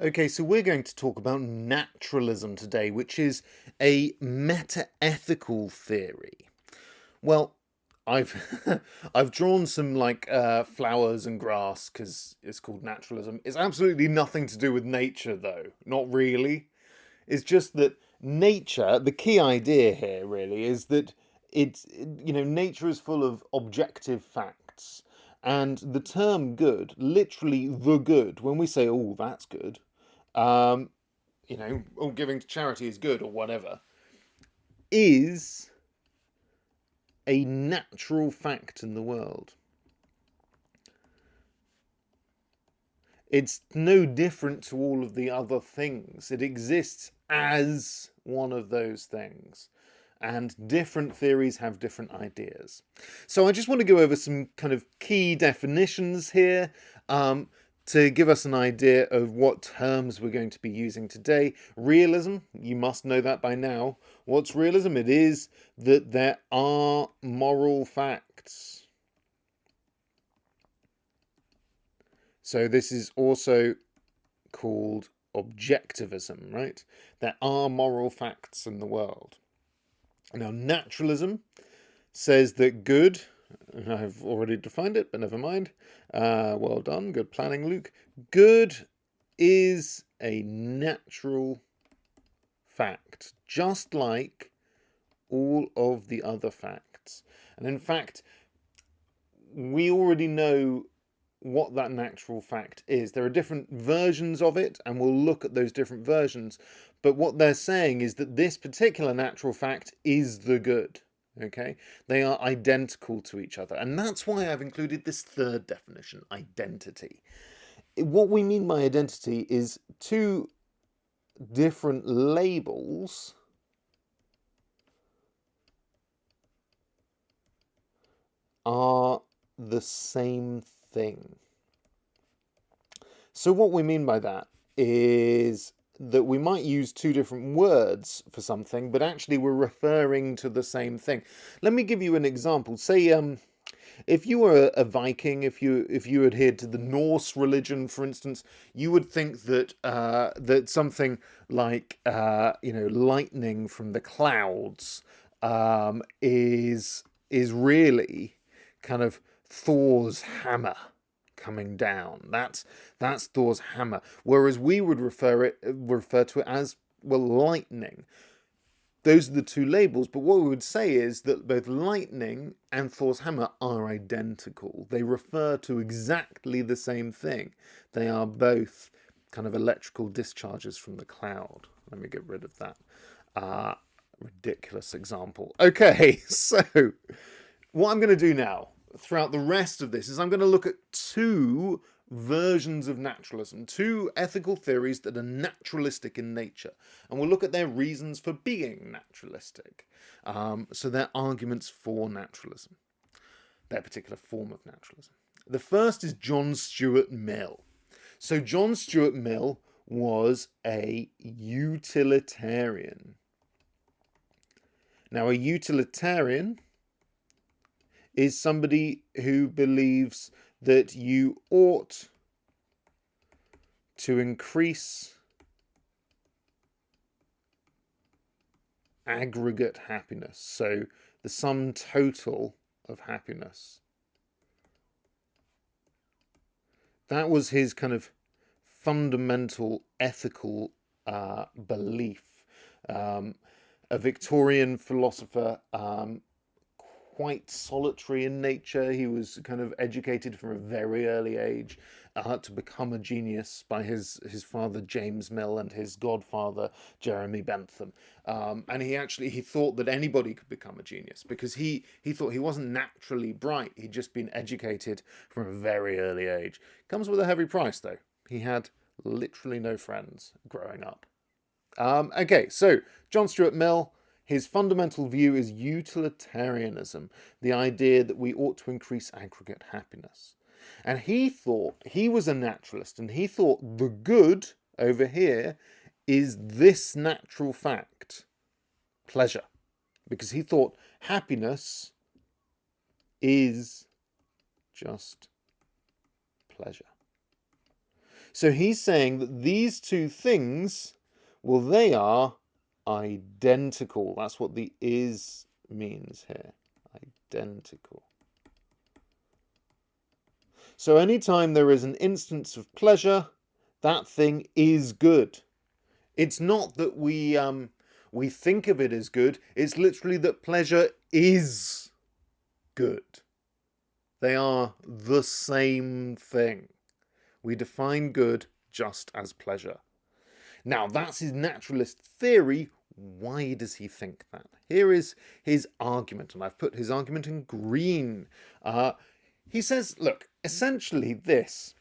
Okay, so we're going to talk about naturalism today, which is a meta-ethical theory. Well, I've I've drawn some flowers and grass because it's called naturalism. It's absolutely nothing to do with nature, though. Not really. It's just that nature. The key idea here really is that nature is full of objective facts, and the term good, literally the good. When we say, "Oh, that's good," um, oh, giving to charity is good or whatever, is a natural fact in the world. It's no different to all of the other things. It exists as one of those things. And different theories have different ideas. So I just want to go over some kind of key definitions here to give us an idea of what terms we're going to be using today. Realism, you must know that by now. What's realism? It is that there are moral facts. So this is also called objectivism, right? There are moral facts in the world. Now, naturalism says that good, and I've already defined it, but never mind. Well done, good planning, Luke. Good is a natural fact, just like all of the other facts. And in fact, we already know what that natural fact is. There are different versions of it, and we'll look at those different versions. But what they're saying is that this particular natural fact is the good. Okay? They are identical to each other. And that's why I've included this third definition, identity. What we mean by identity is two different labels are the same thing. So what we mean by that is that we might use two different words for something, but actually we're referring to the same thing. Let me give you an example. Say, if you were a Viking, if you adhered to the Norse religion, for instance, you would think that that something like lightning from the clouds is really kind of Thor's hammer coming down. That's Thor's hammer. Whereas we would refer to it as, well, lightning. Those are the two labels, but what we would say is that both lightning and Thor's hammer are identical. They refer to exactly the same thing. They are both kind of electrical discharges from the cloud. Let me get rid of that ridiculous example. Okay, so what I'm going to do now throughout the rest of this is I'm going to look at two versions of naturalism, two ethical theories that are naturalistic in nature, and we'll look at their reasons for being naturalistic. So their arguments for naturalism, their particular form of naturalism. The first is John Stuart Mill. So John Stuart Mill was a utilitarian. Now, a utilitarian is somebody who believes that you ought to increase aggregate happiness, so the sum total of happiness. That was his kind of fundamental ethical belief. A Victorian philosopher, quite solitary in nature. He was kind of educated from a very early age to become a genius by his father James Mill and his godfather Jeremy Bentham. And he thought that anybody could become a genius because he thought he wasn't naturally bright. He'd just been educated from a very early age. Comes with a heavy price though. He had literally no friends growing up. Okay, so John Stuart Mill, his fundamental view is utilitarianism, the idea that we ought to increase aggregate happiness. And he was a naturalist, and he thought the good over here is this natural fact, pleasure, because he thought happiness is just pleasure. So he's saying that these two things, well, they are identical. That's what the is means here. Identical. So anytime there is an instance of pleasure, that thing is good. It's not that we think of it as good. It's literally that pleasure is good. They are the same thing. We define good just as pleasure. Now, that's his naturalist theory. Why does he think that? Here is his argument, and I've put his argument in green. He says, look, essentially this.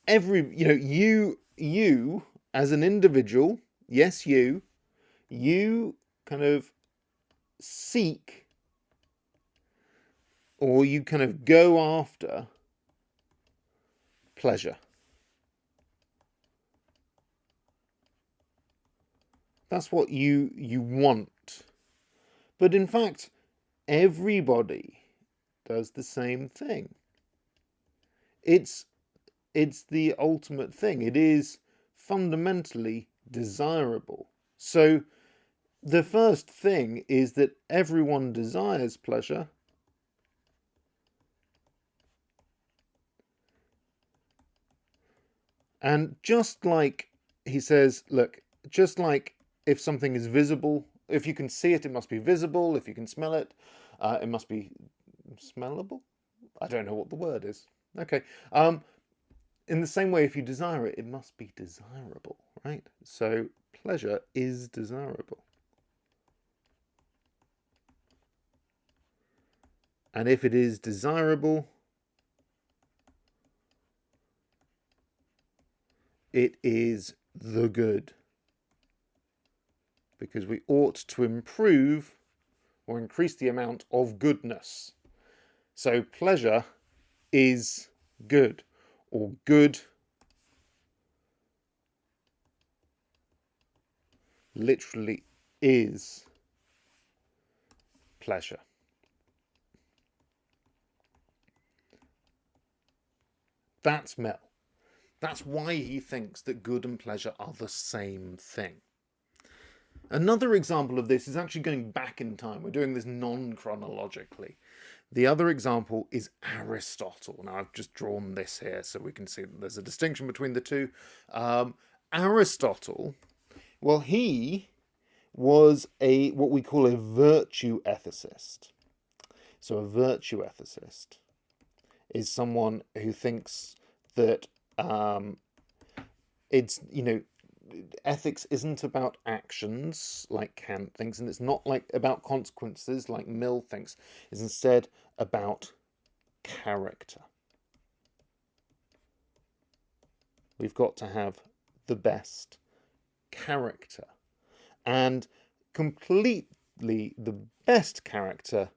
You as an individual, yes, you kind of seek, or you kind of go after pleasure. That's what you want. But in fact, everybody does the same thing. It's the ultimate thing. It is fundamentally desirable. So the first thing is that everyone desires pleasure. And just like he says, look, just like if something is visible, if you can see it, it must be visible. If you can smell it, it must be smellable. I don't know what the word is. Okay. In the same way, if you desire it, it must be desirable, right? So pleasure is desirable. And if it is desirable, it is the good. Because we ought to improve or increase the amount of goodness. So pleasure is good, or good literally is pleasure. That's Mill. That's why he thinks that good and pleasure are the same thing. Another example of this is actually going back in time. We're doing this non-chronologically. The other example is Aristotle. Now, I've just drawn this here so we can see that there's a distinction between the two. Aristotle, well, he was what we call a virtue ethicist. So a virtue ethicist is someone who thinks that it's, ethics isn't about actions like Kant thinks, and it's not like about consequences like Mill thinks. It's instead about character. We've got to have the best character, and completely the best character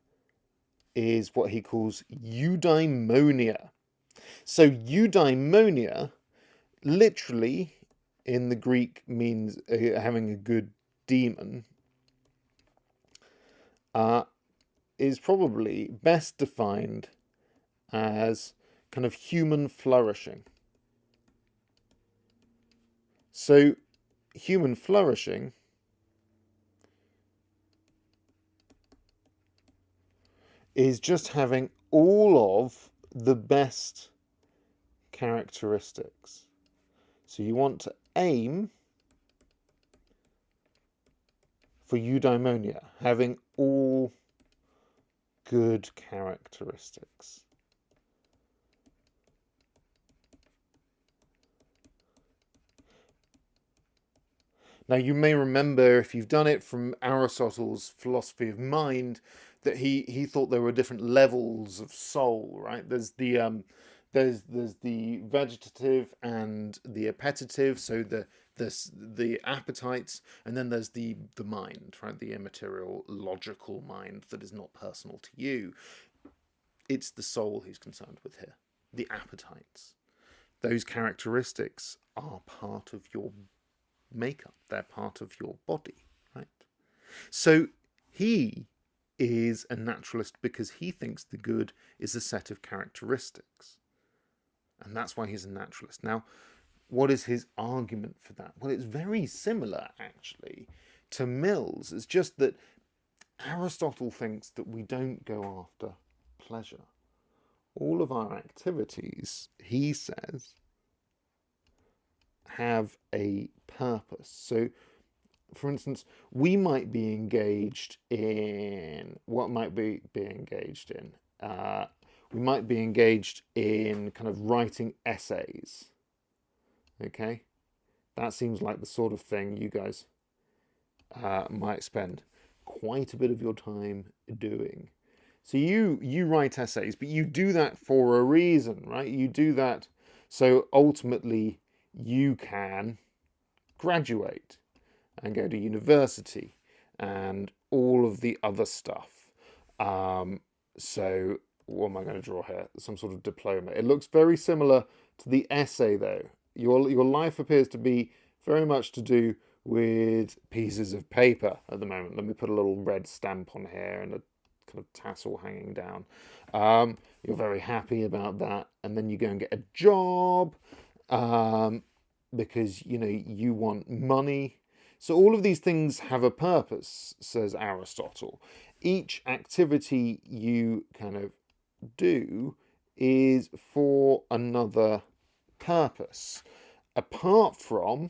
is what he calls eudaimonia. So eudaimonia literally in the Greek means having a good demon, is probably best defined as kind of human flourishing. So human flourishing is just having all of the best characteristics. So you want to aim for eudaimonia, having all good characteristics. Now, you may remember, if you've done it, from Aristotle's philosophy of mind, that he thought there were different levels of soul, right? There's the vegetative and the appetitive, so the appetites, and then there's the mind, right? The immaterial, logical mind that is not personal to you. It's the soul he's concerned with here. The appetites. Those characteristics are part of your makeup. They're part of your body, right? So he is a naturalist because he thinks the good is a set of characteristics. And that's why he's a naturalist. Now, what is his argument for that? Well, it's very similar, actually, to Mill's. It's just that Aristotle thinks that we don't go after pleasure. All of our activities, he says, have a purpose. So, for instance, we might be engaged in what might be engaged in. We might be engaged in kind of writing essays. Okay, that seems like the sort of thing you guys might spend quite a bit of your time doing. So you write essays, but you do that for a reason, right? You do that so ultimately you can graduate and go to university and all of the other stuff. So what am I going to draw here? Some sort of diploma. It looks very similar to the essay, though. Your life appears to be very much to do with pieces of paper at the moment. Let me put a little red stamp on here and a kind of tassel hanging down. You're very happy about that, and then you go and get a job because you want money. So all of these things have a purpose, says Aristotle. Each activity you kind of do is for another purpose, apart from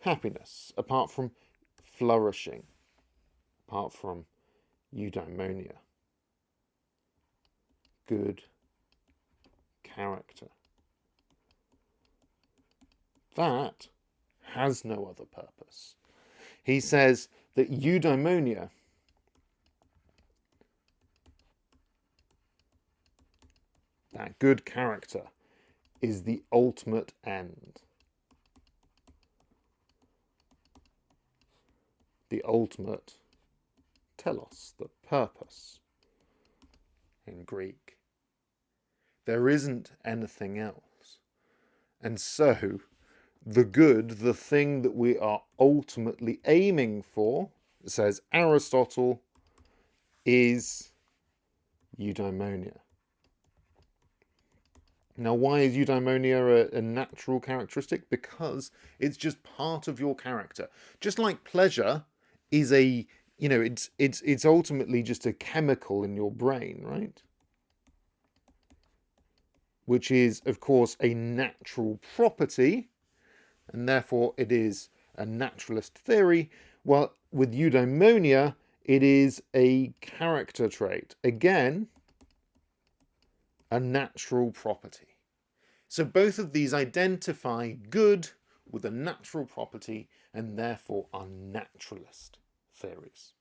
happiness, apart from flourishing, apart from eudaimonia, good character. That has no other purpose. He says that eudaimonia that good character is the ultimate end. The ultimate telos, the purpose in Greek. There isn't anything else. And so, the good, the thing that we are ultimately aiming for, says Aristotle, is eudaimonia. Now, why is eudaimonia a natural characteristic? Because it's just part of your character. Just like pleasure is it's ultimately just a chemical in your brain, right? Which is, of course, a natural property, and therefore it is a naturalist theory. Well, with eudaimonia, it is a character trait. Again, a natural property. So both of these identify good with a natural property and therefore are naturalist theories.